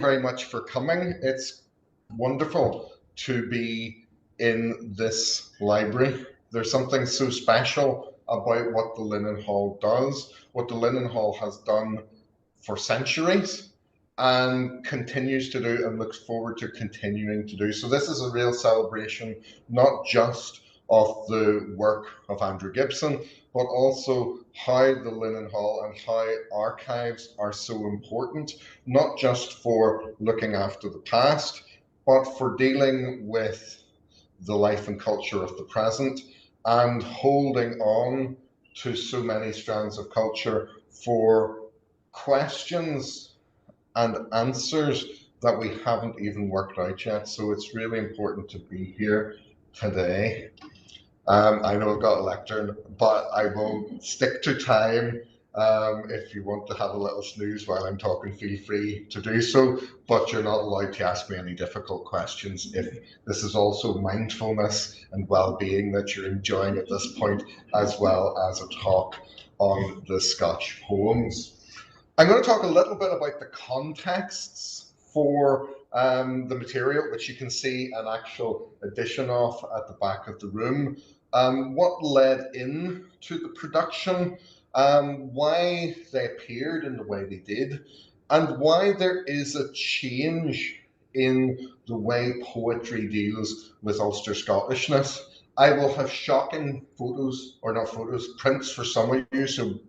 very much for coming. It's wonderful to be in this library. There's something so special about what the Linen Hall does, what the Linen Hall has done for centuries and continues to do and looks forward to continuing to do. So this is a real celebration, not just of the work of Andrew Gibson, but also how the Linen Hall and how archives are so important, not just for looking after the past, but for dealing with the life and culture of the present and holding on to so many strands of culture for questions and answers that we haven't even worked out yet. So it's really important to be here today. I know I've got a lectern, but I will stick to time. If you want to have a little snooze while I'm talking, feel free to do so, but you're not allowed to ask me any difficult questions. If this is also mindfulness and well-being that you're enjoying at this point, as well as a talk on the Scotch poems. I'm going to talk a little bit about the contexts for the material, which you can see an actual edition of at the back of the room. What led into the production, why they appeared in the way they did, and why there is a change in the way poetry deals with Ulster Scottishness. I will have shocking photos, or not photos, prints for some of you, so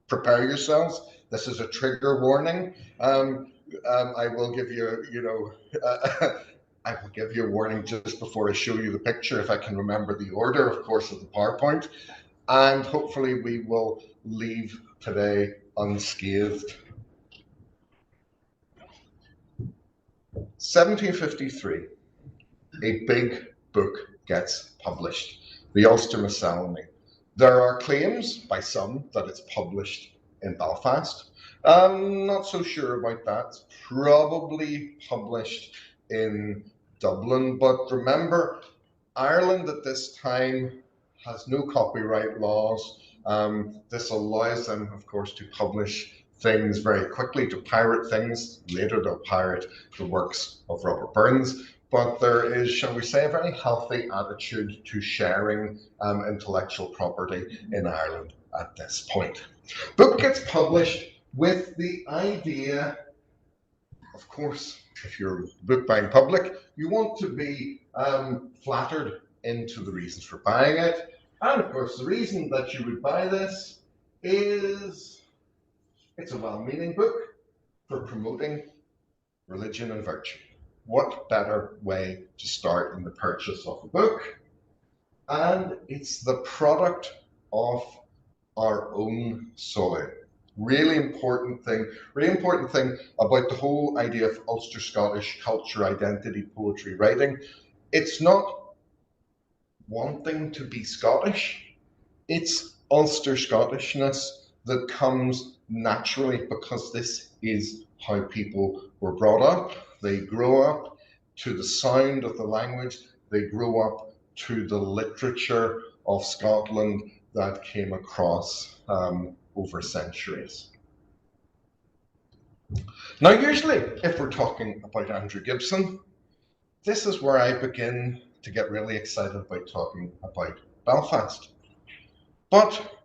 prepare yourselves. This is a trigger warning. I will give you, I will give you a warning just before I show you the picture, if I can remember the order, of course, of the PowerPoint. And hopefully we will leave today unscathed. 1753, a big book gets published, the Ulster Miscellany. There are claims by some that it's published in Belfast. I'm not so sure about that. It's probably published in Dublin, but remember, Ireland at this time has no copyright laws. This allows them, of course, to publish things very quickly, to pirate things. Later they'll pirate the works of Robert Burns. But there is, shall we say, a very healthy attitude to sharing intellectual property in Ireland at this point. Book gets published with the idea, of course, if you're a book buying public, you want to be flattered into the reasons for buying it. And of course, the reason that you would buy this is it's a well-meaning book for promoting religion and virtue. What better way to start in the purchase of a book? And it's the product of our own soil. Really important thing about the whole idea of Ulster Scottish culture, identity, poetry, writing. It's not wanting to be Scottish, it's Ulster Scottishness that comes naturally because this is how people were brought up. They grow up to the sound of the language, they grow up to the literature of Scotland that came across over centuries. Now, usually, if we're talking about Andrew Gibson, this is where I begin to get really excited about talking about Belfast. But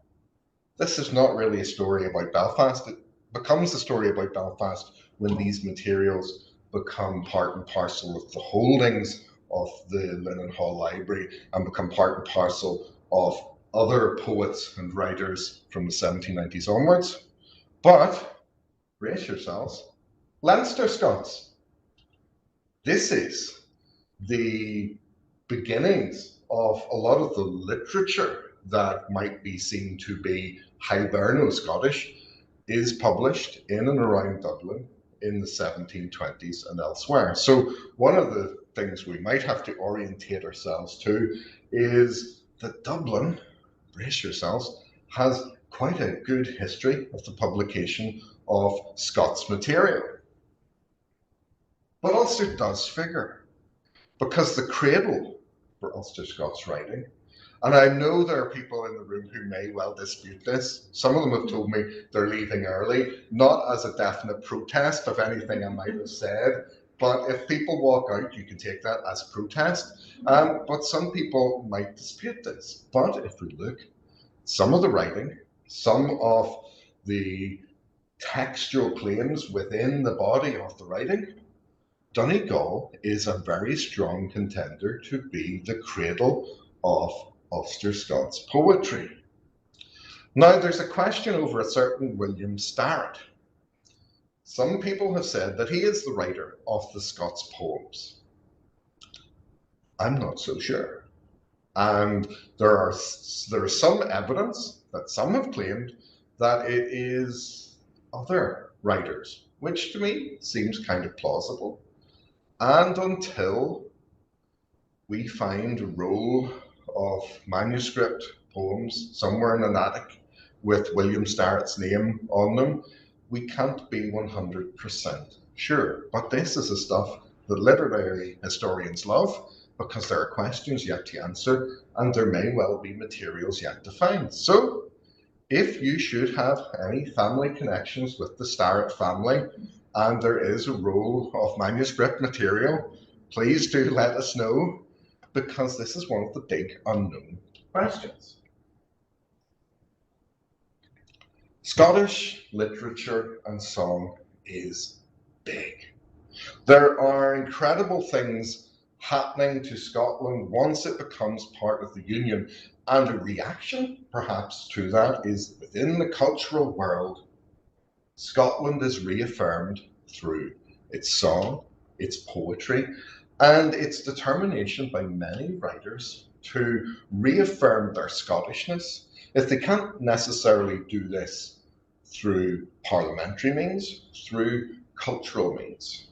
this is not really a story about Belfast. It becomes a story about Belfast when these materials become part and parcel of the holdings of the Linen Hall Library and become part and parcel of other poets and writers from the 1790s onwards. But brace yourselves, Leinster-Scots. This is the beginnings of a lot of the literature that might be seen to be Hiberno-Scottish is published in and around Dublin in the 1720s and elsewhere. So one of the things we might have to orientate ourselves to is that Dublin, brace yourselves, has quite a good history of the publication of Scots material. But Ulster does figure, because the cradle for Ulster Scots writing And I know there are people in the room who may well dispute this. Some of them have told me they're leaving early, not as a definite protest of anything I might have said, but if people walk out, you can take that as protest. But some people might dispute this. But if we look, some of the writing, some of the textual claims within the body of the writing, Donegal is a very strong contender to be the cradle of Ulster-Scots poetry. Now, there's a question over a certain William Starrett. Some people have said that he is the writer of the Scotch Poems. I'm not so sure. And there is some evidence that some have claimed that it is other writers, which to me seems kind of plausible. And until we find a roll of manuscript poems somewhere in an attic with William Starrett's name on them, we can't be 100% sure. But this is the stuff that literary historians love, because there are questions yet to answer, and there may well be materials yet to find. So, if you should have any family connections with the Starrett family, and there is a roll of manuscript material, please do let us know, because this is one of the big unknown questions. Scottish literature and song is big. There are incredible things happening to Scotland once it becomes part of the Union, and a reaction perhaps to that is within the cultural world, Scotland is reaffirmed through its song, its poetry, and its determination by many writers to reaffirm their Scottishness. If they can't necessarily do this through parliamentary means, through cultural means.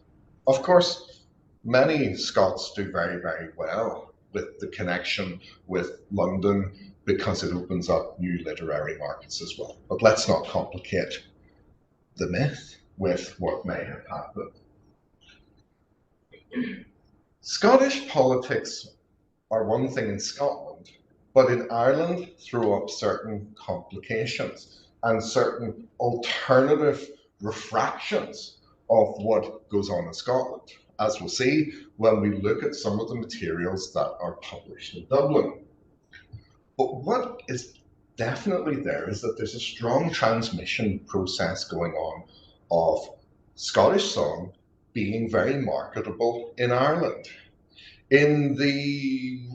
Of course, many Scots do very, very well with the connection with London because it opens up new literary markets as well. But let's not complicate the myth with what may have happened. Scottish politics are one thing in Scotland, but in Ireland throw up certain complications and certain alternative refractions of what goes on in Scotland, as we'll see when we look at some of the materials that are published in Dublin. But what is definitely there is that there's a strong transmission process going on of Scottish song being very marketable in Ireland. In the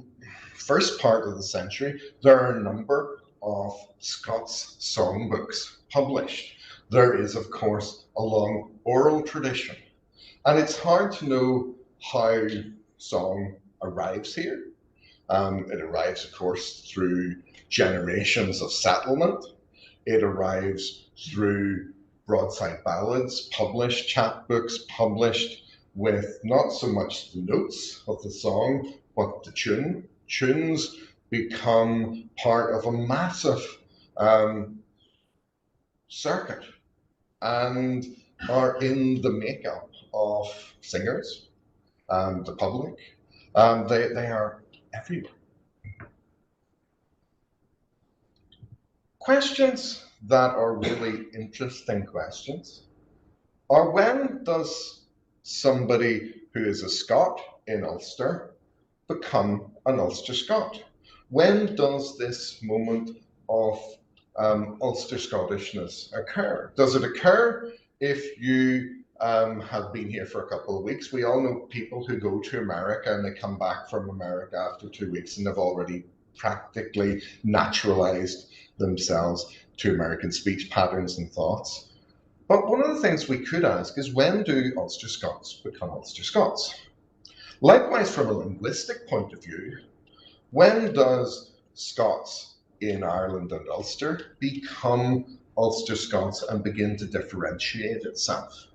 first part of the century, there are a number of Scots songbooks published. There is, of course, a long oral tradition. And it's hard to know how song arrives here. It arrives, of course, through generations of settlement. It arrives through broadside ballads published, chapbooks published, with not so much the notes of the song, but the tune. Tunes become part of a massive circuit and are in the makeup of singers and the public. They are everywhere. Questions that are really interesting questions are: when does somebody who is a Scot in Ulster become an Ulster-Scot? When does this moment of Ulster-Scottishness occur? Does it occur if you have been here for a couple of weeks? We all know people who go to America and they come back from America after 2 weeks and they've already practically naturalized themselves to American speech patterns and thoughts. But one of the things we could ask is, when do Ulster-Scots become Ulster-Scots? Likewise, from a linguistic point of view, when does Scots in Ireland and Ulster become Ulster-Scots and begin to differentiate itself?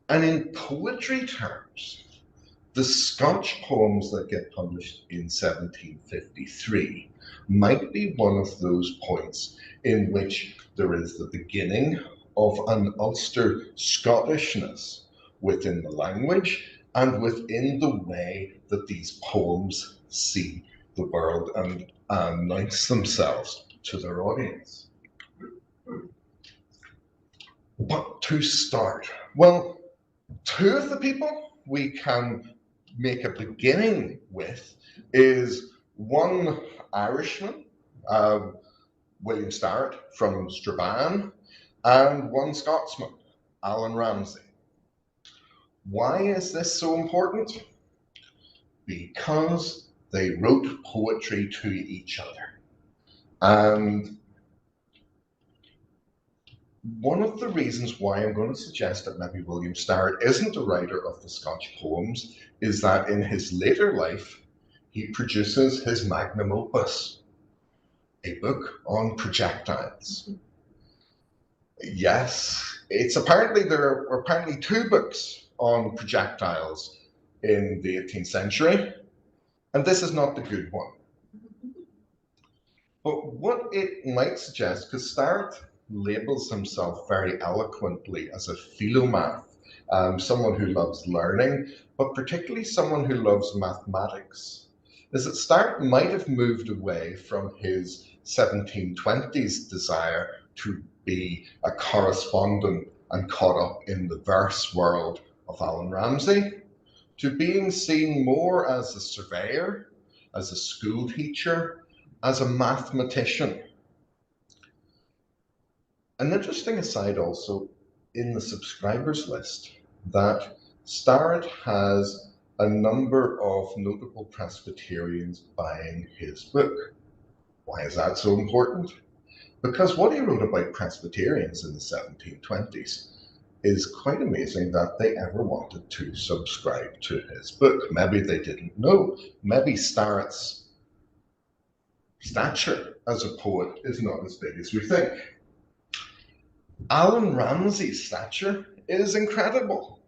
And in poetry terms, the Scotch poems that get published in 1753 might be one of those points in which there is the beginning of an Ulster Scottishness within the language and within the way that these poems see the world and announce themselves to their audience. But to start, well, two of the people we can make a beginning with is one Irishman, William Starrett from Strabane, and one Scotsman, Alan Ramsay. Why is this so important? Because they wrote poetry to each other. And one of the reasons why I'm going to suggest that maybe William Starrett isn't a writer of the Scotch Poems is that in his later life, he produces his magnum opus, a book on projectiles. Yes, it's apparently there are apparently two books on projectiles in the 18th century, and this is not the good one. But what it might suggest, because Starrett labels himself very eloquently as a philomath, someone who loves learning, but particularly someone who loves mathematics, is that Starrett might have moved away from his 1720s desire to be a correspondent and caught up in the verse world of Alan Ramsay, to being seen more as a surveyor, as a school teacher, as a mathematician. An interesting aside also in the subscribers list that Starrett has a number of notable Presbyterians buying his book. Why is that so important? Because what he wrote about Presbyterians in the 1720s is quite amazing that they ever wanted to subscribe to his book. Maybe they didn't know. Maybe Starrett's stature as a poet is not as big as we think. Alan Ramsay's stature is incredible.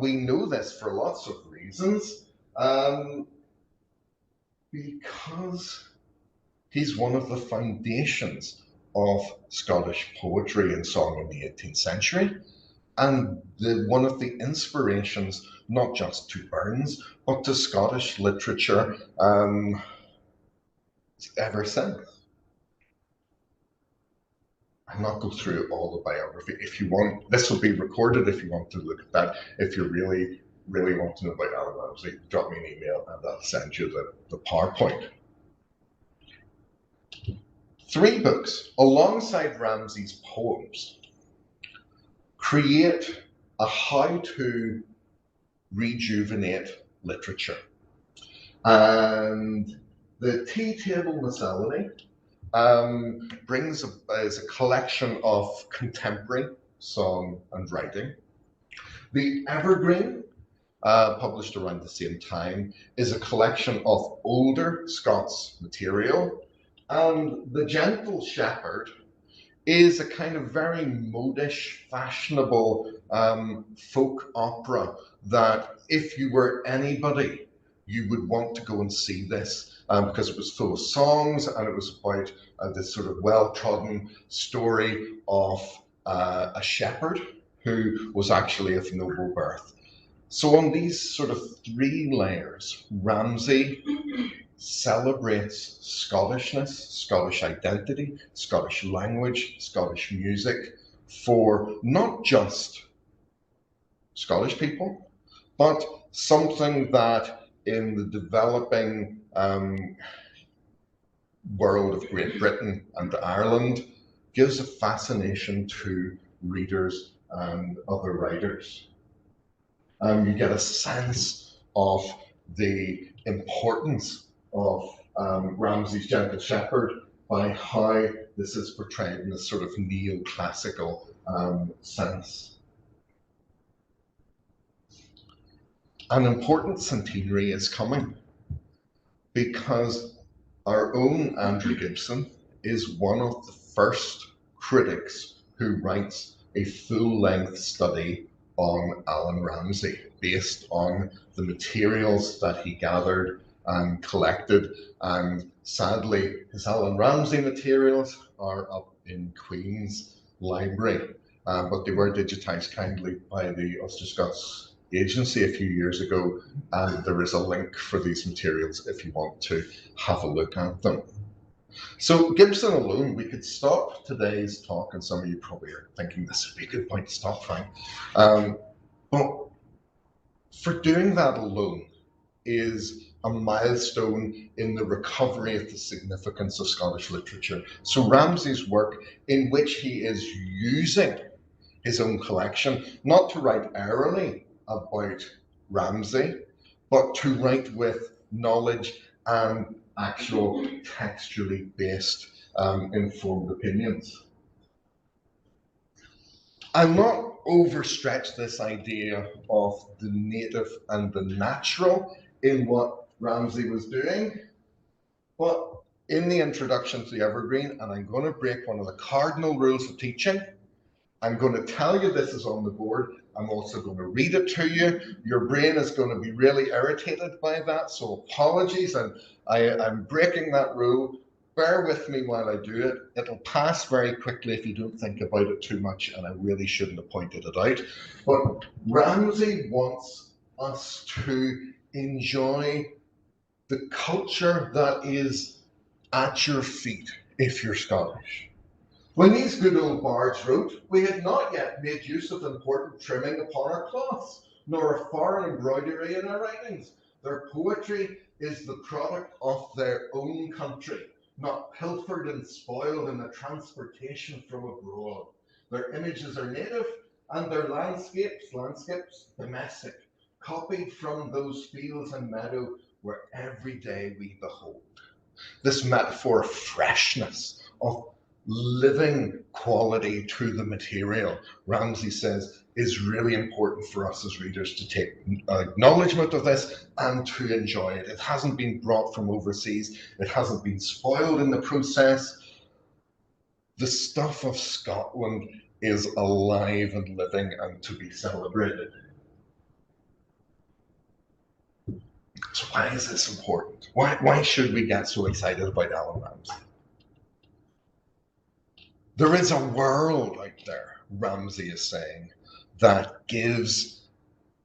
We know this for lots of reasons, because he's one of the foundations of Scottish poetry and song in the 18th century, and one of the inspirations not just to Burns, but to Scottish literature ever since. I'll not go through all the biography. If you want, this will be recorded if you want to look at that. If you really want to know about Alan Ramsay, drop me an email and I'll send you the PowerPoint. 3 books alongside Ramsay's poems create a how to rejuvenate literature. And the Tea Table Miscellany is a collection of contemporary song and writing. The Evergreen, published around the same time, is a collection of older Scots material. And The Gentle Shepherd is a kind of very modish, fashionable folk opera that if you were anybody, you would want to go and see this. Because it was full of songs and it was about this sort of well-trodden story of a shepherd who was actually of noble birth. So on these sort of 3 layers, Ramsay celebrates Scottishness, Scottish identity, Scottish language, Scottish music for not just Scottish people, but something that in the developing world of Great Britain and Ireland gives a fascination to readers and other writers. You get a sense of the importance of Ramsay's Gentle Shepherd by how this is portrayed in this sort of neoclassical sense. An important centenary is coming, because our own Andrew Gibson is one of the first critics who writes a full-length study on Alan Ramsay based on the materials that he gathered and collected. And sadly, his Alan Ramsay materials are up in Queen's Library, but they were digitized kindly by the Ulster-Scots agency a few years ago, and there is a link for these materials if you want to have a look at them. So Gibson alone, we could stop today's talk, and some of you probably are thinking this would be a good point to stop, Frank. But for doing that alone is a milestone in the recovery of the significance of Scottish literature. So Ramsay's work, in which he is using his own collection, not to write airily about Ramsay, but to write with knowledge and actual textually based informed opinions. I'll not overstretch this idea of the native and the natural in what Ramsay was doing, but in the introduction to the Evergreen, and I'm going to break one of the cardinal rules of teaching, I'm going to tell you this is on the board. I'm also going to read it to you. Your brain is going to be really irritated by that, so apologies. I'm breaking that rule. Bear with me while I do it. It'll pass very quickly if you don't think about it too much, and I really shouldn't have pointed it out. But Ramsay wants us to enjoy the culture that is at your feet if you're Scottish. When these good old bards wrote, we had not yet made use of important trimming upon our cloths, nor of foreign embroidery in our writings. Their poetry is the product of their own country, not pilfered and spoiled in the transportation from abroad. Their images are native, and their landscapes domestic, copied from those fields and meadow where every day we behold. This metaphor of freshness, of living quality to the material, Ramsay says, is really important for us as readers to take acknowledgement of this and to enjoy it. It hasn't been brought from overseas. It hasn't been spoiled in the process. The stuff of Scotland is alive and living and to be celebrated. So why is this important? Why should we get so excited about Alan Ramsay? There is a world out there, Ramsay is saying, that gives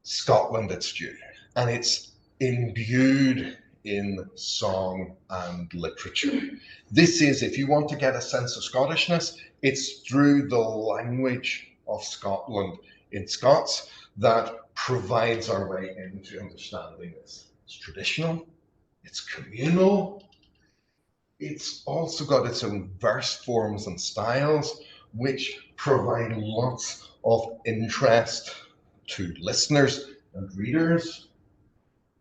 Scotland its due, and it's imbued in song and literature. This is, if you want to get a sense of Scottishness, it's through the language of Scotland in Scots that provides our way into understanding this. It's traditional, it's communal, it's also got its own verse forms and styles, which provide lots of interest to listeners and readers.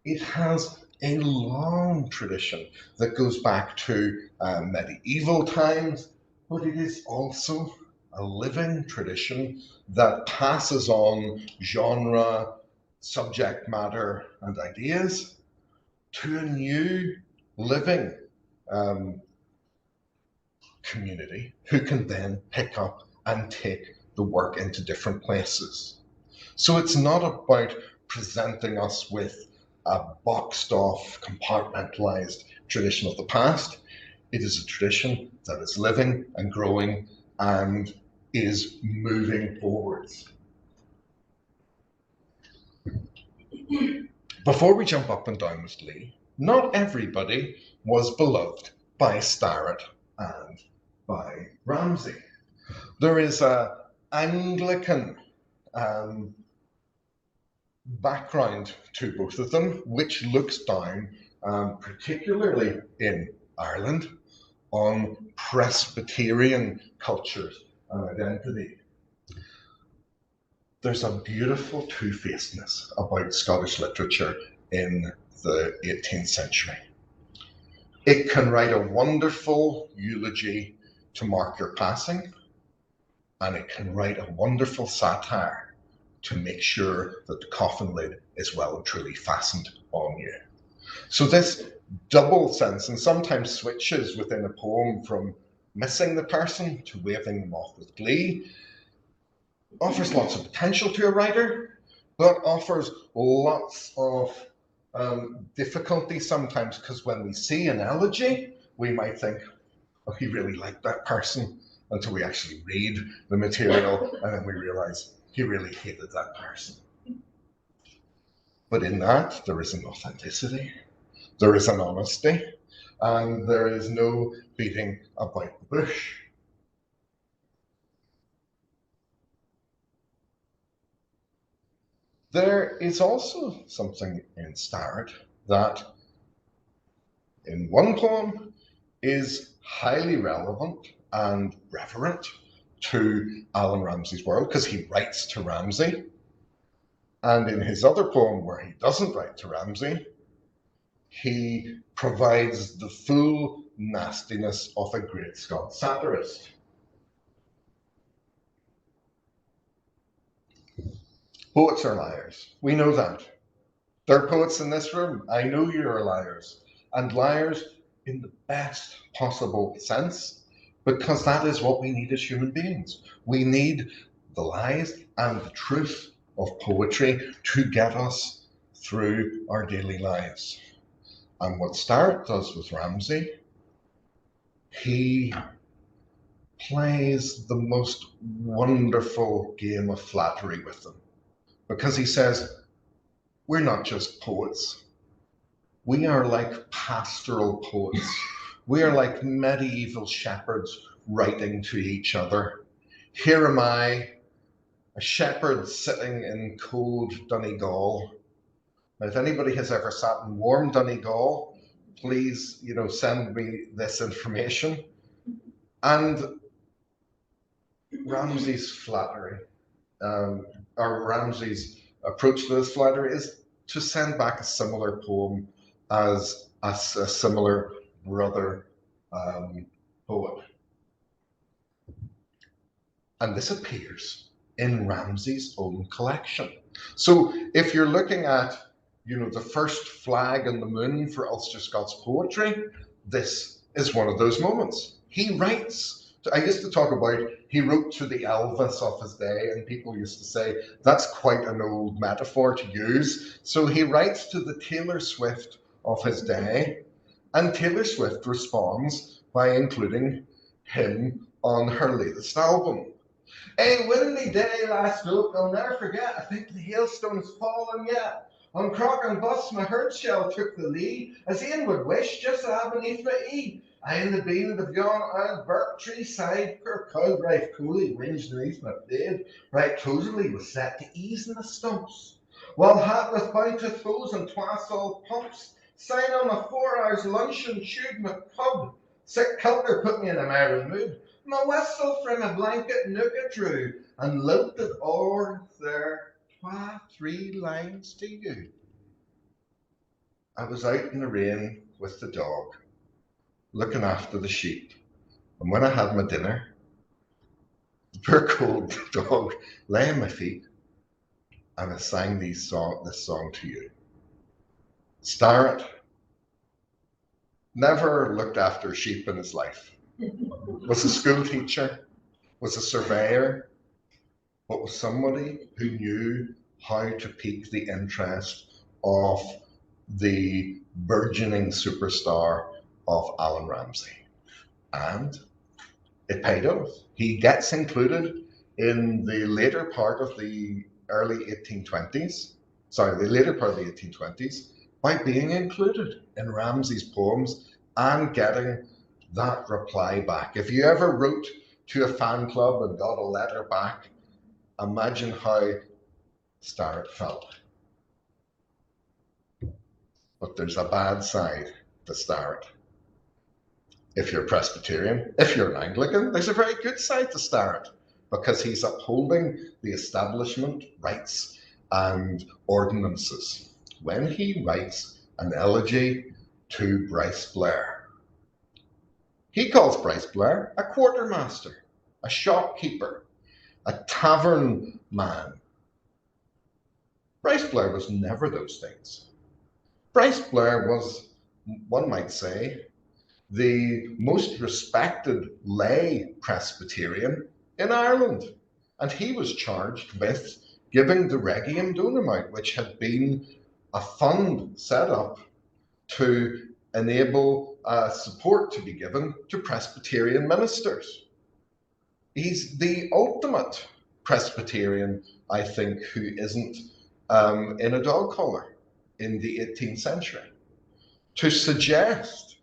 It has a long tradition that goes back to medieval times, but it is also a living tradition that passes on genre, subject matter, and ideas to a new living community who can then pick up and take the work into different places. So it's not about presenting us with a boxed off, compartmentalized tradition of the past. It is a tradition that is living and growing and is moving forwards. Before we jump up and down with Lee, not everybody was beloved by Starrett and by Ramsay. There is an Anglican background to both of them, which looks down, particularly in Ireland, on Presbyterian cultures and identity. There's a beautiful two-facedness about Scottish literature in the 18th century. It can write a wonderful eulogy to mark your passing, and it can write a wonderful satire to make sure that the coffin lid is well and truly fastened on you. So this double sense, and sometimes switches within a poem from missing the person to waving them off with glee, offers lots of potential to a writer, but offers lots of difficulty sometimes, because when we see an elegy, we might think, oh, he really liked that person, until we actually read the material and then we realize he really hated that person. But in that, there is an authenticity, there is an honesty, and there is no beating about the bush. There is also something in Starrett that, in one poem, is highly relevant and reverent to Alan Ramsay's world, because he writes to Ramsay. And in his other poem, where he doesn't write to Ramsay, he provides the full nastiness of a great Scots satirist. Poets are liars. We know that. There are poets in this room. I know you're liars. And liars in the best possible sense, because that is what we need as human beings. We need the lies and the truth of poetry to get us through our daily lives. And what Starrett does with Ramsay, he plays the most wonderful game of flattery with them. Because he says, we're not just poets. We are like pastoral poets. We are like medieval shepherds writing to each other. Here am I, a shepherd sitting in cold Donegal. Now, if anybody has ever sat in warm Donegal, please, send me this information. And Ramsay's flattery, or Ramsay's approach to this flattery, is to send back a similar poem as a similar brother poet. And this appears in Ramsay's own collection. So if you're looking at, the first flag in the moon for Ulster-Scots poetry, this is one of those moments. He writes. I used to talk about, he wrote to the Elvis of his day, and people used to say, that's quite an old metaphor to use. So he writes to the Taylor Swift of his day, and Taylor Swift responds by including him on her latest album. A windy day last week, I'll never forget. I think the hailstone's fallen yet. On Crock and Bus, my herd shell took the lead, as Ian would wish, just beneath my E. I in the bean of yon old birk tree side, poor cow right coolly winged beneath my blade, right closely was set to ease in the stumps. While hat with bountiful foes and twassel pumps, sign on a 4 hours luncheon, chewed my cub. Sick culter put me in a merry mood. My whistle from a blanket nook I drew, and lilted o'er there 3 lines to you. I was out in the rain with the dog, looking after the sheep, and when I had my dinner, the poor cold dog lay at my feet, and I sang this song to you. Starrett never looked after sheep in his life. Was a school teacher, was a surveyor, but was somebody who knew how to pique the interest of the burgeoning superstar of Alan Ramsay. And it paid off. He gets included in the later part of the early 1820s, the later part of the 1820s, by being included in Ramsay's poems and getting that reply back. If you ever wrote to a fan club and got a letter back, imagine how Starrett felt. But there's a bad side to Starrett. If you're Presbyterian, if you're an Anglican, there's a very good side to Starrett, because he's upholding the establishment rights and ordinances. When he writes an elegy to Bryce Blair, he calls Bryce Blair a quartermaster, a shopkeeper, a tavern man. Bryce Blair was never those things. Bryce Blair was, one might say, the most respected lay Presbyterian in Ireland. And he was charged with giving the Regium Donum out, which had been a fund set up to enable support to be given to Presbyterian ministers. He's the ultimate Presbyterian, I think, who isn't in a dog collar. in the 18th century. To suggest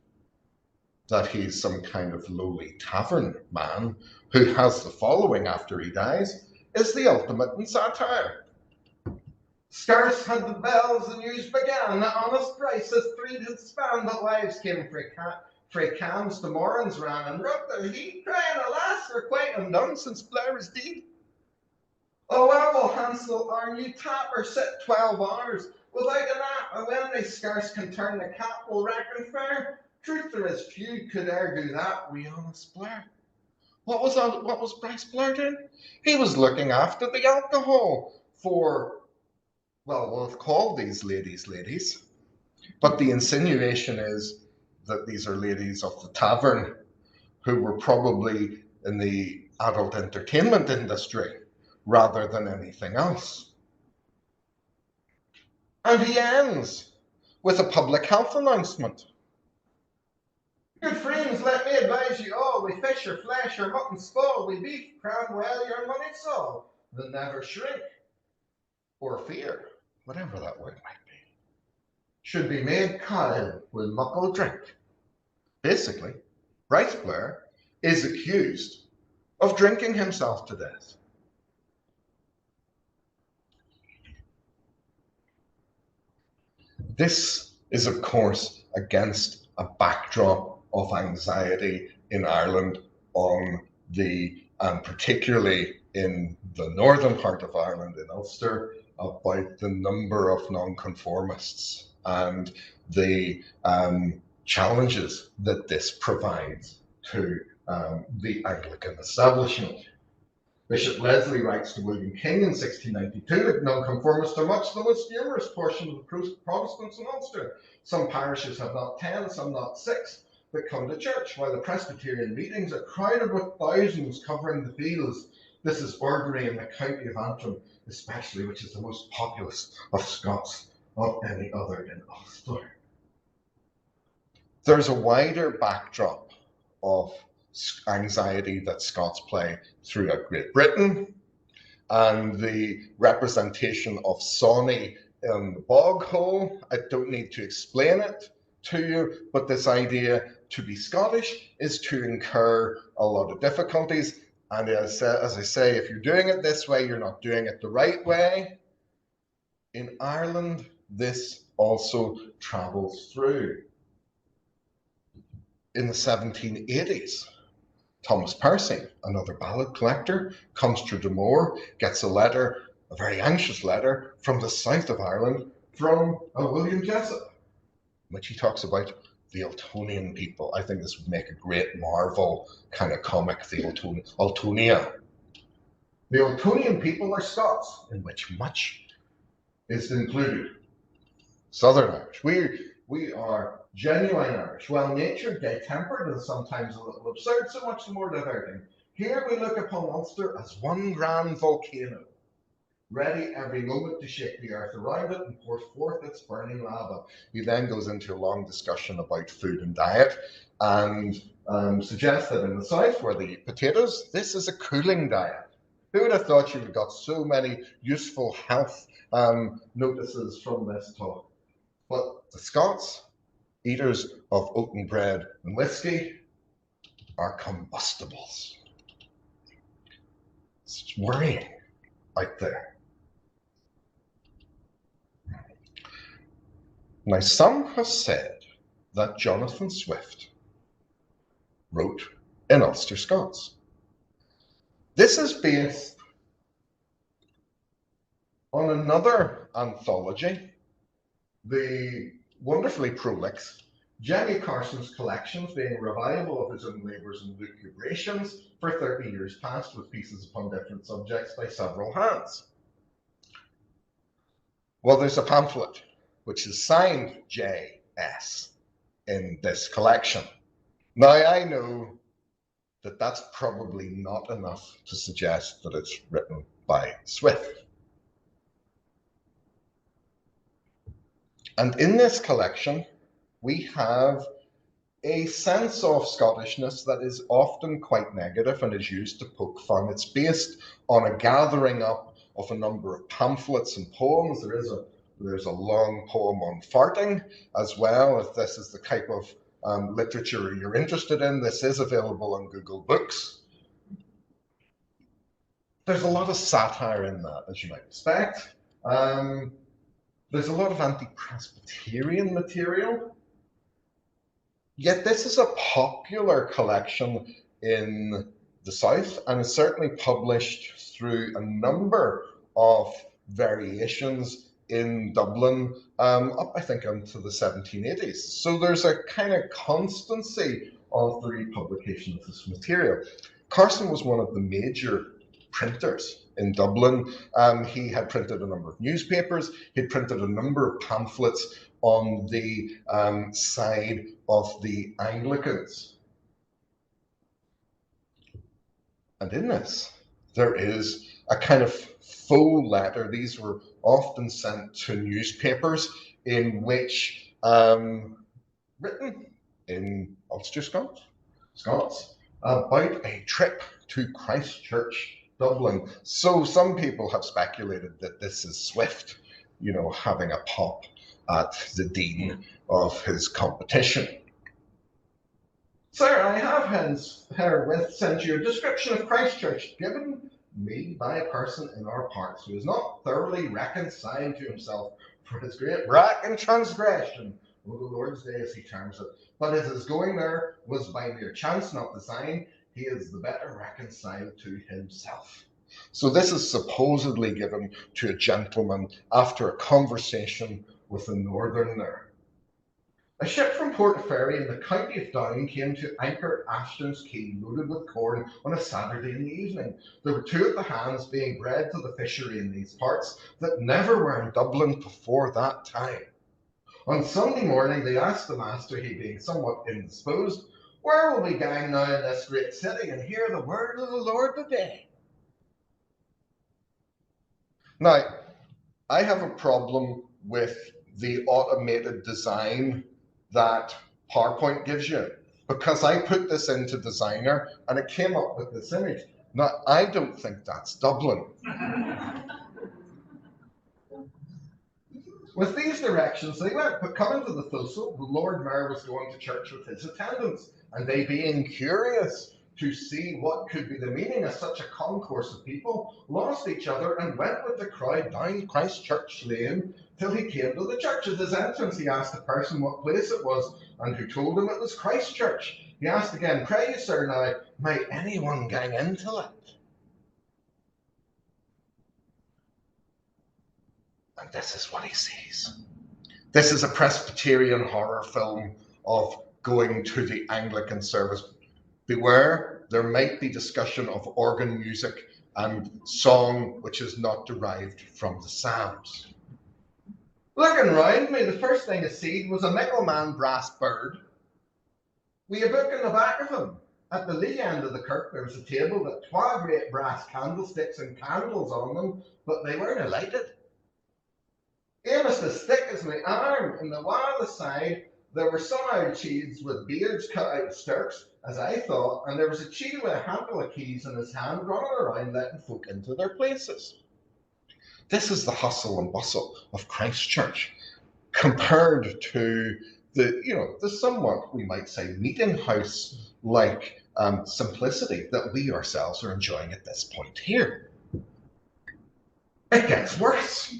that he's some kind of lowly tavern man who has the following after he dies is the ultimate in satire. Scarce had the bells the news began, that honest prices three did span, but lives came frae cams to morns ran, and wrote their heat, crying, alas, we're quite undone since Blair is deed. Oh, well, will Hansel our new tapper sit 12 hours without a nap, and when they scarce can turn the cap, will reckon fair. Truth there is few could e'er do that, we honest Blair. What was Bryce Blair doing? He was looking after the alcohol for, well, we'll call these ladies, but the insinuation is that these are ladies of the tavern who were probably in the adult entertainment industry rather than anything else. And he ends with a public health announcement. Good friends, let me advise you all, we fish or flesh or mutton skull, we beef, crown well your money soul, the never shrink or fear, whatever that word might be, should be made kyle with muckle drink. Basically, Bryce Blair is accused of drinking himself to death. This is, of course, against a backdrop of anxiety in Ireland particularly in the northern part of Ireland, in Ulster, about the number of nonconformists and the challenges that this provides to the Anglican establishment. Bishop Leslie writes to William King in 1692 that nonconformists are much the most numerous portion of the Protestants in Ulster. Some parishes have not 10, some not 6, that come to church, while the Presbyterian meetings are crowded with thousands covering the fields. This is ordinary in the county of Antrim, especially, which is the most populous of Scots of any other in Ulster. There's a wider backdrop of anxiety that Scots play throughout Great Britain, and the representation of Sawney in the bog hole. I don't need to explain it to you, but this idea to be Scottish is to incur a lot of difficulties. And as I say, if you're doing it this way, you're not doing it the right way. In Ireland, this also travels through. In the 1780s, Thomas Percy, another ballad collector, comes to Dromore, gets a letter, a very anxious letter, from the south of Ireland, from William Jessup, in which he talks about the Ultonian people. I think this would make a great Marvel kind of comic, the Ultonia. The Ultonian people are Scots, in which much is included. Southern Irish. We are genuine Irish, well-natured, gay-tempered, and sometimes a little absurd, so much the more diverting. Here we look upon Ulster as one grand volcano, ready every moment to shake the earth around it and pour forth its burning lava. He then goes into a long discussion about food and diet, and suggests that in the south, where they eat potatoes, this is a cooling diet. Who would have thought you would have got so many useful health notices from this talk? But the Scots, eaters of oaten bread and whiskey, are combustibles. It's worrying out there. Now, some have said that Jonathan Swift wrote in Ulster-Scots. This is based on another anthology, the wonderfully prolix Jenny Carson's collections, being a revival of his own labours and lucubrations for 30 years past, with pieces upon different subjects by several hands. Well, there's a pamphlet which is signed J.S. in this collection. Now, I know that that's probably not enough to suggest that it's written by Swift. And in this collection, we have a sense of Scottishness that is often quite negative and is used to poke fun. It's based on a gathering up of a number of pamphlets and poems. There is a There's a long poem on farting as well. If this is the type of literature you're interested in, this is available on Google Books. There's a lot of satire in that, as you might expect. There's a lot of anti-Presbyterian material. Yet this is a popular collection in the South, and is certainly published through a number of variations in Dublin, up I think into the 1780s. So there's a kind of constancy of the republication of this material. Carson was one of the major printers in Dublin. He had printed a number of newspapers, he'd printed a number of pamphlets on the side of the Anglicans. And in this, there is a kind of faux letter. These were often sent to newspapers in which, written in Ulster-Scots, about a trip to Christchurch, Dublin. So some people have speculated that this is Swift, you know, having a pop at the dean of his competition. Sir, I have herewith sent you a description of Christchurch given me by a person in our parts who is not thoroughly reconciled to himself for his great brack and transgression, o the Lord's day as he terms it. But as his going there was by mere chance, not design, he is the better reconciled to himself. So this is supposedly given to a gentleman after a conversation with a northerner. A ship from Portaferry in the county of Down came to anchor Ashton's Quay, loaded with corn, on a Saturday in the evening. There were 2 of the hands being bred to the fishery in these parts that never were in Dublin before that time. On Sunday morning they asked the master, he being somewhat indisposed, where will we gang now in this great city and hear the word of the Lord today? Now, I have a problem with the automated design that PowerPoint gives you, because I put this into Designer and it came up with this image. Now, I don't think that's Dublin. With these directions they went, but coming to the Thistle, the Lord Mayor was going to church with his attendants, and they being curious to see what could be the meaning of such a concourse of people, lost each other and went with the crowd down Christchurch Lane till he came to the church. At his entrance he asked the person what place it was, and who told him it was Christchurch. He asked again, pray you, sir, now, might anyone gang into it? And this is what he sees. This is a Presbyterian horror film of going to the Anglican service. Beware, there might be discussion of organ music and song which is not derived from the Psalms. Looking round me, the first thing I seed was a Mickleman brass bird with a book in the back of him. At the lee end of the kirk there was a table with 12 great brass candlesticks and candles on them, but they weren't lighted. Almost as thick as my arm, in the wall aside there were some old cheese with beards cut out of stirks, as I thought, and there was a cheat with a handful of keys in his hand running around letting folk into their places. This is the hustle and bustle of Christchurch, compared to the somewhat, we might say, meeting house like simplicity that we ourselves are enjoying at this point here. It gets worse.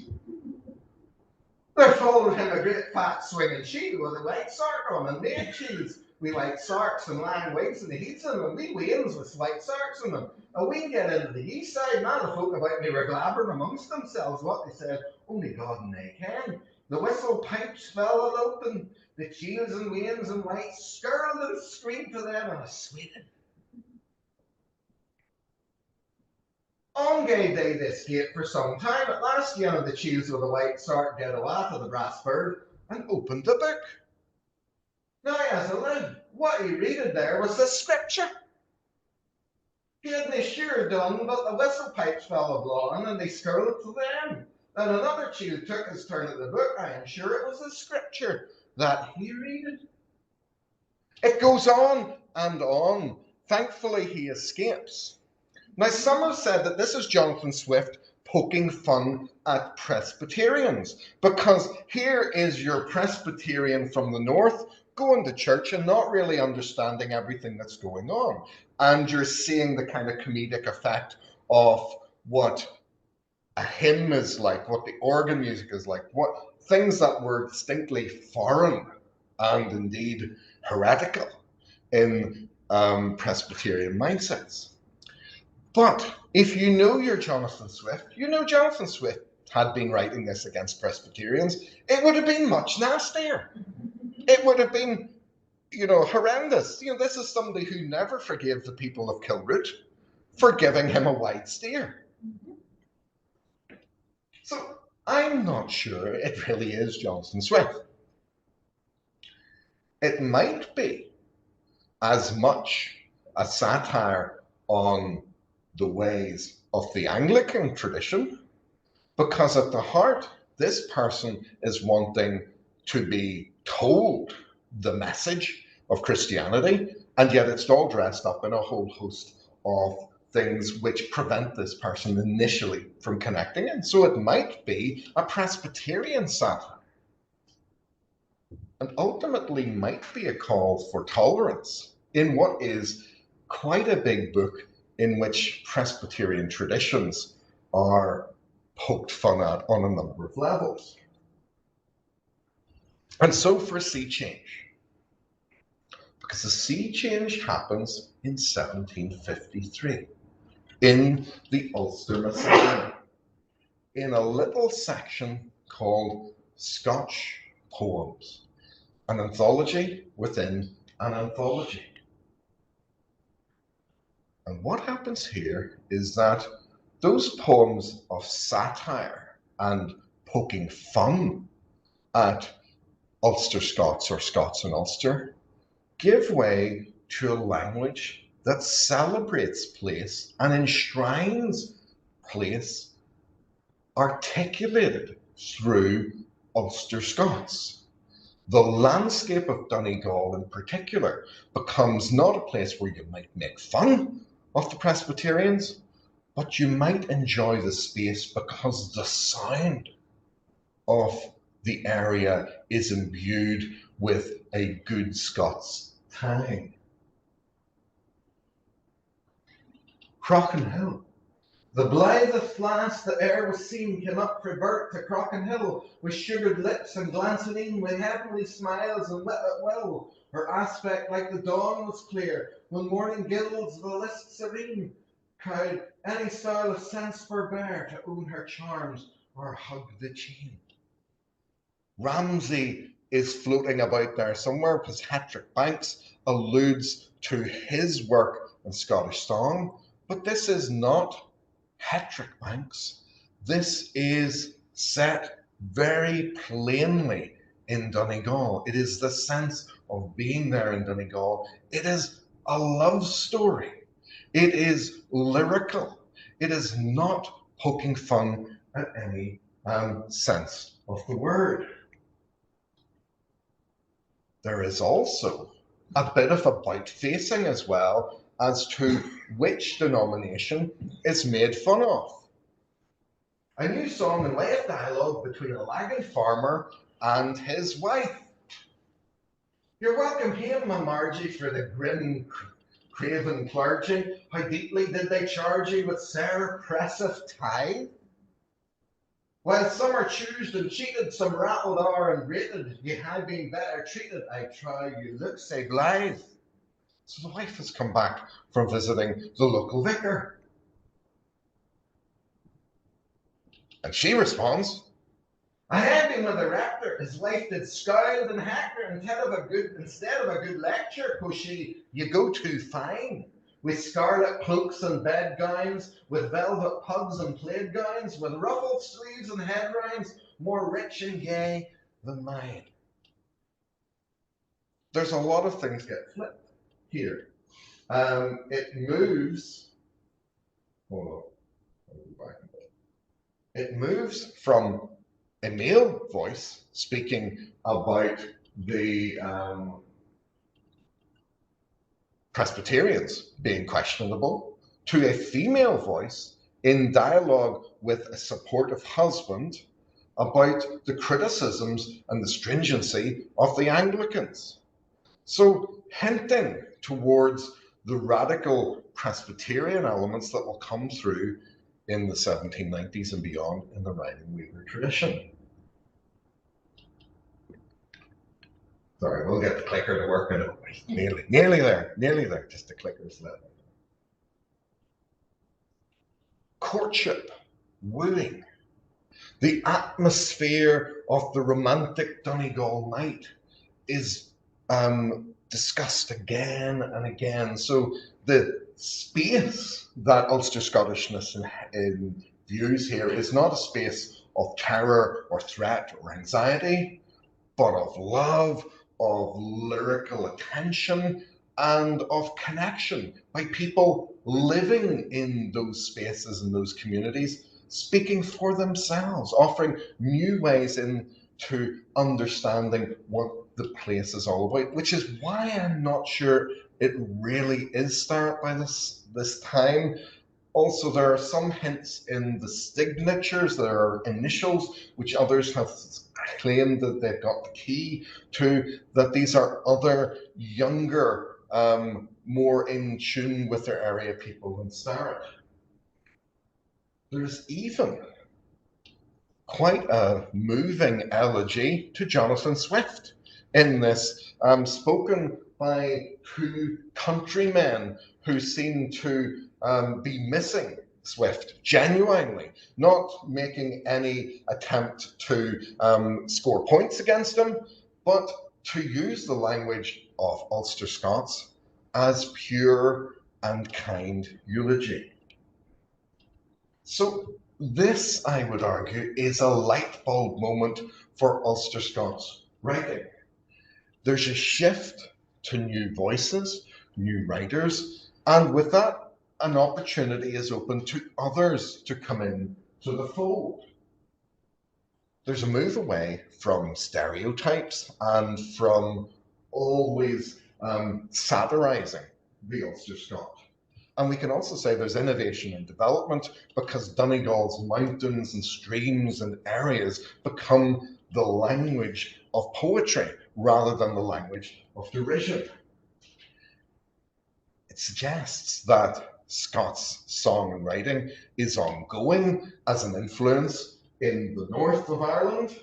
There followed him a great fat swinging sheep with a white sark on, and made cheese with white sarks and lang wigs in the heats in them, and wee wains with white sarks in them. And we get into the east side, and all the folk about me were blabbering amongst themselves what they said, only God and they can. The whistle pipes fell a loping, the cheels and wains and white skirled and screamed to them, and a sweeting. On gay day this gate for some time. At last one of the cheels with the white sark get a laugh of the brass bird and opened the book. Now as I live, what he readed there was the scripture. He hadn't sure done, but the whistle pipes fell a blowing and they skirled to them. Then another cheel took his turn at the book. I am sure it was the scripture that he readed. It goes on and on. Thankfully he escapes. Now, some have said that this is Jonathan Swift poking fun at Presbyterians, because here is your Presbyterian from the north going to church and not really understanding everything that's going on. And you're seeing the kind of comedic effect of what a hymn is like, what the organ music is like, what things that were distinctly foreign and indeed heretical in Presbyterian mindsets. But if you know your Jonathan Swift, you know Jonathan Swift had been writing this against Presbyterians, it would have been much nastier. It would have been, horrendous. This is somebody who never forgave the people of Kilroot for giving him a wide steer. So I'm not sure it really is Jonathan Swift. It might be as much a satire on the ways of the Anglican tradition, because at the heart, this person is wanting to be told the message of Christianity, and yet it's all dressed up in a whole host of things which prevent this person initially from connecting. And so it might be a Presbyterian satire, and ultimately might be a call for tolerance in what is quite a big book in which Presbyterian traditions are poked fun at on a number of levels. And so for sea change, because the sea change happens in 1753 in the Ulster Miscellany, in a little section called Scotch Poems, an anthology within an anthology. And what happens here is that those poems of satire and poking fun at Ulster-Scots or Scots in Ulster give way to a language that celebrates place and enshrines place articulated through Ulster-Scots. The landscape of Donegal in particular becomes not a place where you might make fun of the Presbyterians, but you might enjoy the space because the sound of the area is imbued with a good Scots tang. Crockenhill. The blithest lass that e'er was seen came up frae Burt to Crockenhill, with sugared lips and glancing in with heavenly smiles and wit at will. Her aspect like the dawn was clear, when morning gilds the list serene, could any style of sense forbear to own her charms or hug the chain. Ramsay is floating about there somewhere because Hattrick Banks alludes to his work in Scottish song, but this is not Hattrick Banks. This is set very plainly in Donegal. It is the sense of being there in Donegal. It is a love story. It is lyrical. It is not poking fun at any sense of the word. There is also a bit of about-facing as well as to which denomination is made fun of. A new song and way of dialogue between a lagging farmer and his wife. You're welcome hame, my Margie, for the grim, craven clergy. How deeply did they charge you with sair oppressive tithe? While some are choosed and cheated, some rattled are and rated, ye had been better treated, I trow you look sae blithe. So the wife has come back from visiting the local vicar. And she responds, I had been with the rector, his wife did scold and hector instead of a good lecture, quo she, ye go too fine. With scarlet cloaks and bedgowns, with velvet pugs and plaid gowns, with ruffled sleeves and headrines, more rich and gay than mine. There's a lot of things get flipped here. It moves, hold on, I'll go back a bit. It moves from a male voice speaking about the Presbyterians being questionable to a female voice in dialogue with a supportive husband about the criticisms and the stringency of the Anglicans. So hinting towards the radical Presbyterian elements that will come through in the 1790s and beyond in the Rhyming Weaver tradition. Sorry, we'll get the clicker to work in it. Nearly there, just the clicker's left. Courtship, wooing, the atmosphere of the romantic Donegal night is discussed again and again. So the space that Ulster Scottishness in views here is not a space of terror or threat or anxiety, but of love, of lyrical attention, and of connection by people living in those spaces and those communities, speaking for themselves, offering new ways into understanding what the place is all about, which is why I'm not sure it really is started by this time. Also, there are some hints in the signatures, there are initials, which others have claimed that they've got the key to, that these are other younger, more in tune with their area people than Starrett. There's even quite a moving elegy to Jonathan Swift in this, spoken by two countrymen who seem to be missing Swift genuinely, not making any attempt to score points against him, but to use the language of Ulster-Scots as pure and kind eulogy. So this, I would argue, is a light bulb moment for Ulster-Scots writing. There's a shift to new voices, new writers, and with that, an opportunity is open to others to come in to the fold. There's a move away from stereotypes and from always satirizing the Ulster-Scot. And we can also say there's innovation and development because Donegal's mountains and streams and areas become the language of poetry rather than the language of derision. It suggests that Scots song and writing is ongoing as an influence in the north of Ireland,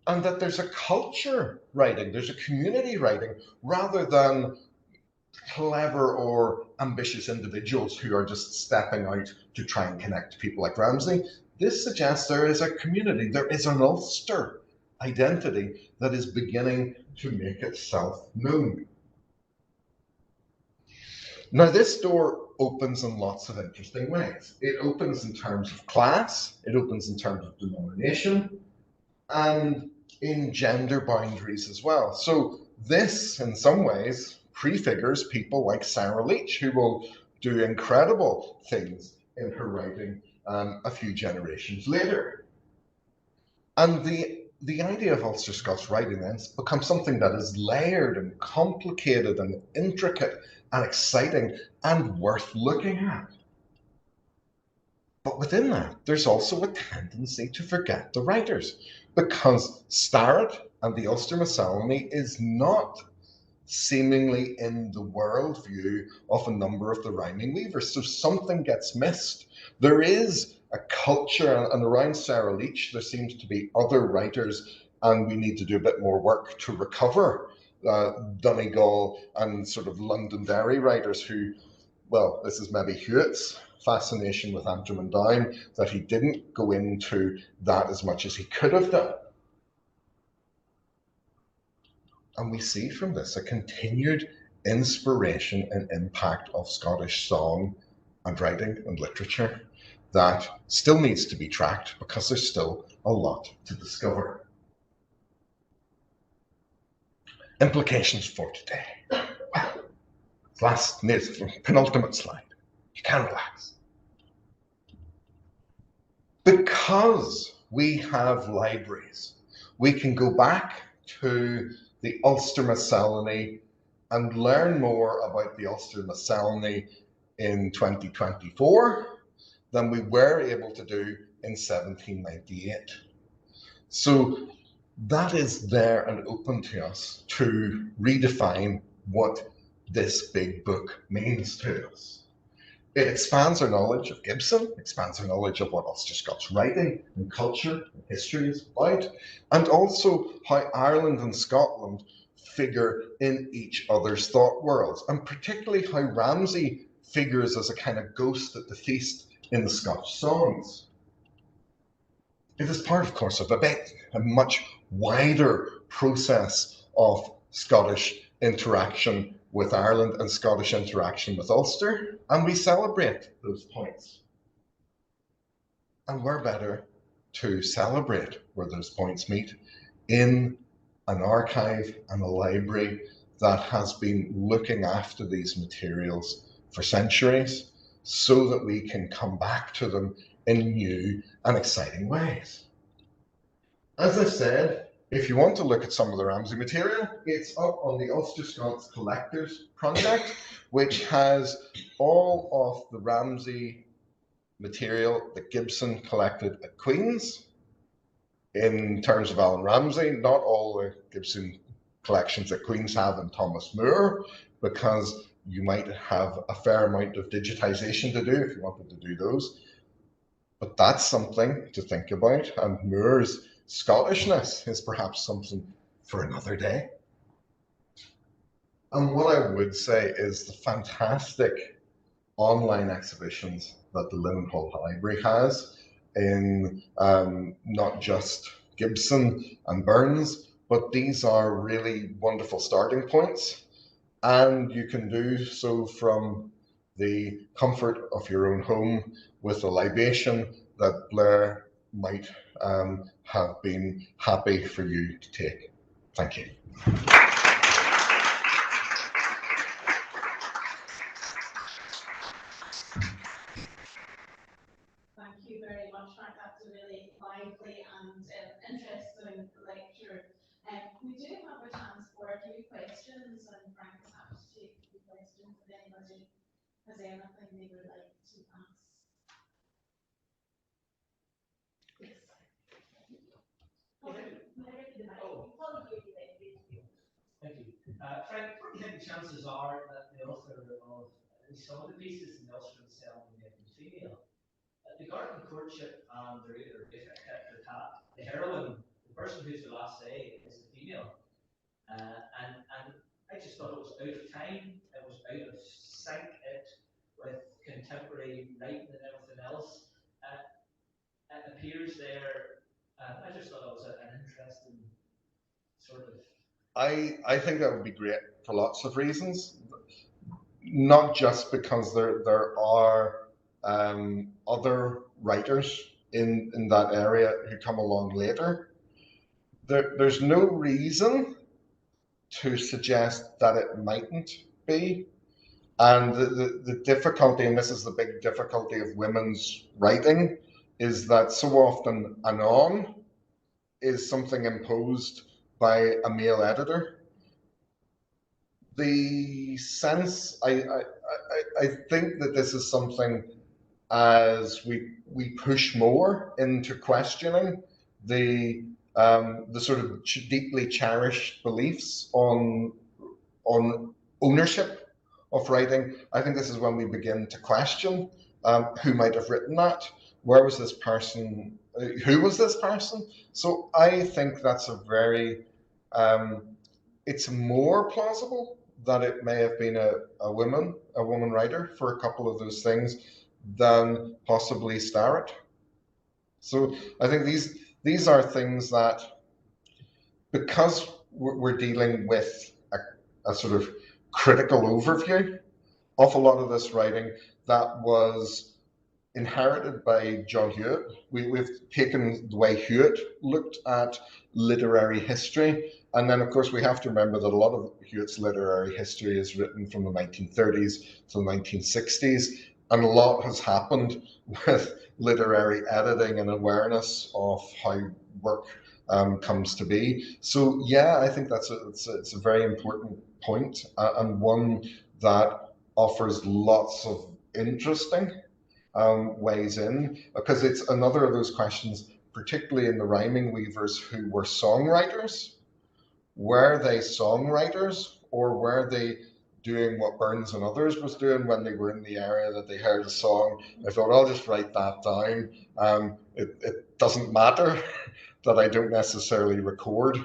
and that there's a culture writing, there's a community writing, rather than clever or ambitious individuals who are just stepping out to try and connect to people like Ramsay. This suggests there is a community, there is an Ulster identity that is beginning to make itself known. Now, this door opens in lots of interesting ways. It opens in terms of class, it opens in terms of denomination, and in gender boundaries as well. So this, in some ways, prefigures people like Sarah Leach, who will do incredible things in her writing a few generations later. And the idea of Ulster Scots writing then becomes something that is layered and complicated and intricate and exciting and worth looking at. But within that, there's also a tendency to forget the writers, because Starrett and the Ulster Miscellany is not seemingly in the worldview of a number of the rhyming weavers. So something gets missed. There is a culture, and around Sarah Leach, there seems to be other writers, and we need to do a bit more work to recover Donegal and sort of Londonderry writers who, well, this is maybe Hewitt's fascination with Antrim and Down, that he didn't go into that as much as he could have done. And we see from this a continued inspiration and impact of Scottish song and writing and literature that still needs to be tracked because there's still a lot to discover. Implications for today. Last, penultimate slide. You can relax. Because we have libraries, we can go back to the Ulster Miscellany and learn more about the Ulster Miscellany in 2024 than we were able to do in 1798. So that is there and open to us to redefine what this big book means to us. It expands our knowledge of Gibson, expands our knowledge of what Ulster-Scots writing and culture and history is about, and also how Ireland and Scotland figure in each other's thought worlds, and particularly how Ramsay figures as a kind of ghost at the feast in the Scotch songs. It is part, of course, of a much wider process of Scottish interaction with Ireland and Scottish interaction with Ulster, and we celebrate those points. And we're better to celebrate where those points meet in an archive and a library that has been looking after these materials for centuries so that we can come back to them in new and exciting ways. As I said, if you want to look at some of the Ramsay material, it's up on the Ulster-Scots Collectors Project, which has all of the Ramsay material that Gibson collected at Queen's. In terms of Alan Ramsay, not all the Gibson collections that Queen's have in Thomas Moore, because you might have a fair amount of digitization to do if you wanted to do those. But that's something to think about, and Moore's Scottishness is perhaps something for another day. And what I would say is the fantastic online exhibitions that the Linen Hall Library has in not just Gibson and Burns, but these are really wonderful starting points. And you can do so from the comfort of your own home with a libation that Blair might have been happy for you to take. Thank you. Thank you very much, Frank. That's a really lively and interesting lecture. We do have a chance for a few questions, and Frank is happy to take a few questions if anybody has anything they would like to ask. Yes. Thank you. Frank, what do you think the chances are that the author of some of the pieces in the Ulster Miscellany may be female? The Garden Courtship and the Reader, the heroine, the person who's the last say, is the female. And I just thought it was out of time, it was out of sync with contemporary writing and everything else. It appears there, I just thought it was an interesting sort of. I think that would be great for lots of reasons, not just because there are other writers in that area who come along later. There's no reason to suggest that it mightn't be. And the difficulty, and this is the big difficulty of women's writing, is that so often anon is something imposed by a male editor. The sense, I think that this is something as we push more into questioning the sort of deeply cherished beliefs on ownership of writing. I think this is when we begin to question who might have written that, where was this person, who was this person? So I think that's a very, it's more plausible that it may have been a woman writer for a couple of those things than possibly Starrett. So I think these are things that, because we're dealing with a sort of critical overview of a lot of this writing that was inherited by John Hewitt. We've taken the way Hewitt looked at literary history. And then, of course, we have to remember that a lot of Hewitt's literary history is written from the 1930s to the 1960s. And a lot has happened with literary editing and awareness of how work comes to be. So, yeah, I think it's a very important point, and one that offers lots of interesting weighs in, because it's another of those questions, particularly in the rhyming weavers who were songwriters. Were they songwriters, or were they doing what Burns and others was doing when they were in the area that they heard a song? I thought, I'll just write that down. It doesn't matter that I don't necessarily record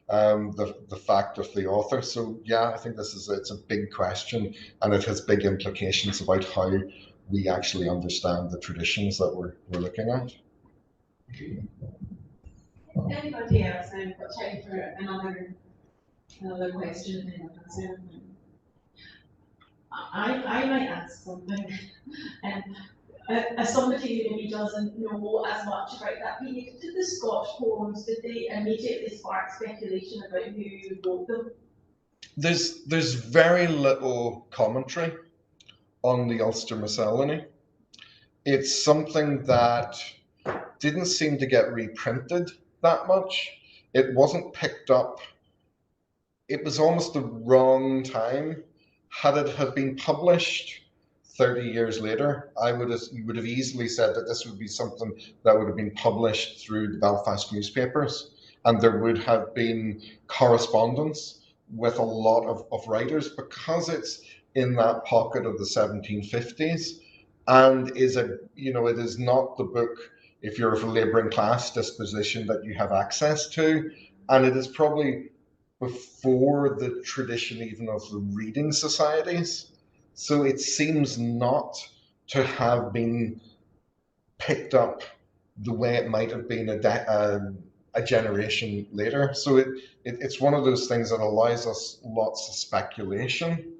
the fact of the author. So yeah, I think it's a big question, and it has big implications about how we actually understand the traditions that we're looking at. Anybody else? I've got time for another question. I might ask something. As somebody who maybe doesn't know as much about that period, did the Scotch poems, did they immediately spark speculation about who wrote them? There's very little commentary on the Ulster Miscellany. It's something that didn't seem to get reprinted that much. It wasn't picked up. It was almost the wrong time. Had it have been published 30 years later, you would have easily said that this would be something that would have been published through the Belfast newspapers, and there would have been correspondence with a lot of writers, because it's in that pocket of the 1750s, and it is not the book, if you're of a labouring class disposition, that you have access to, and it is probably before the tradition even of the reading societies. So it seems not to have been picked up the way it might have been a generation later. So it's one of those things that allows us lots of speculation,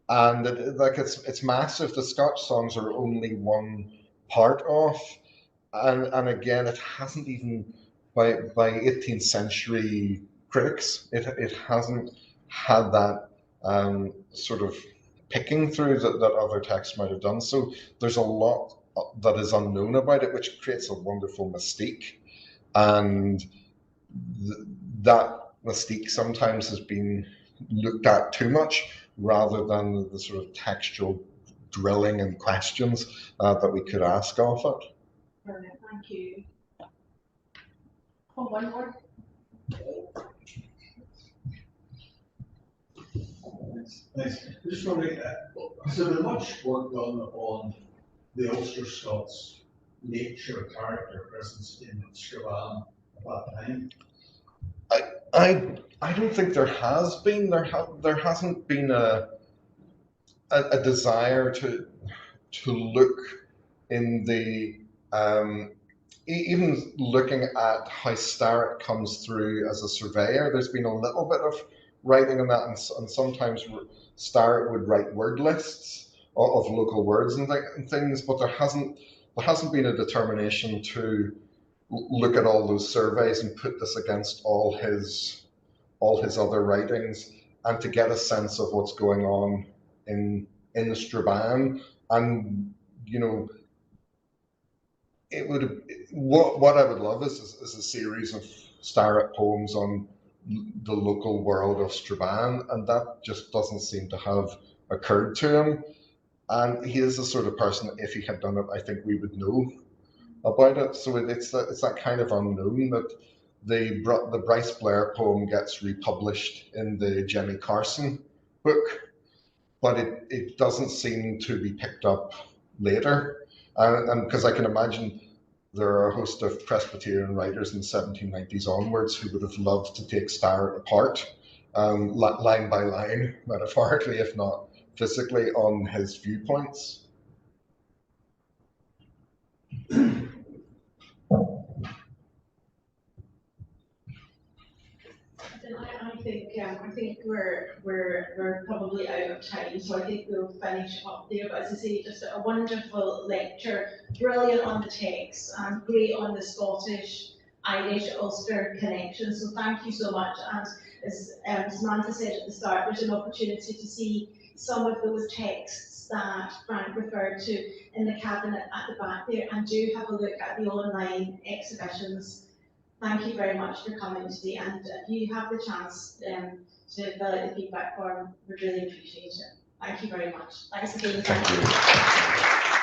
and it's massive. The Scotch songs are only one part of, and again, it hasn't even by 18th century critics, it hasn't had that sort of picking through that other texts might have done. So there's a lot that is unknown about it, which creates a wonderful mystique, and that mystique sometimes has been looked at too much, rather than the sort of textual drilling and questions that we could ask of it. Brilliant, thank you. Oh, one more. Thanks. Just wondering, has there been much work done on the Ulster-Scots nature, character, presence in Strabane at that time? I don't think there has been. There hasn't been a desire to look in the even looking at how Starrett comes through as a surveyor. There's been a little bit of writing on that, and sometimes Starrett would write word lists of local words and things, but there hasn't been a determination to look at all those surveys and put this against all his other writings, and to get a sense of what's going on in the Strabane. And it would, what I would love is a series of Starrett poems on the local world of Strabane, and that just doesn't seem to have occurred to him. And he is the sort of person, if he had done it, I think we would know about it. So it's that kind of unknown that the Bryce Blair poem gets republished in the Jenny Carson book, but it doesn't seem to be picked up later. And because I can imagine there are a host of Presbyterian writers in the 1790s onwards who would have loved to take Starrett apart, line by line, metaphorically, if not physically, on his viewpoints. I think we're probably out of time, so I think we'll finish up there. But as I say, just a wonderful lecture, brilliant on the text, and great on the Scottish, Irish, Ulster connection. So thank you so much. And as Samantha said at the start, there's an opportunity to see some of those texts that Frank referred to in the cabinet at the back there, and do have a look at the online exhibitions. Thank you very much for coming today, and if you have the chance to fill out the feedback form, we'd really appreciate it. Thank you very much. Thanks again. Thank you.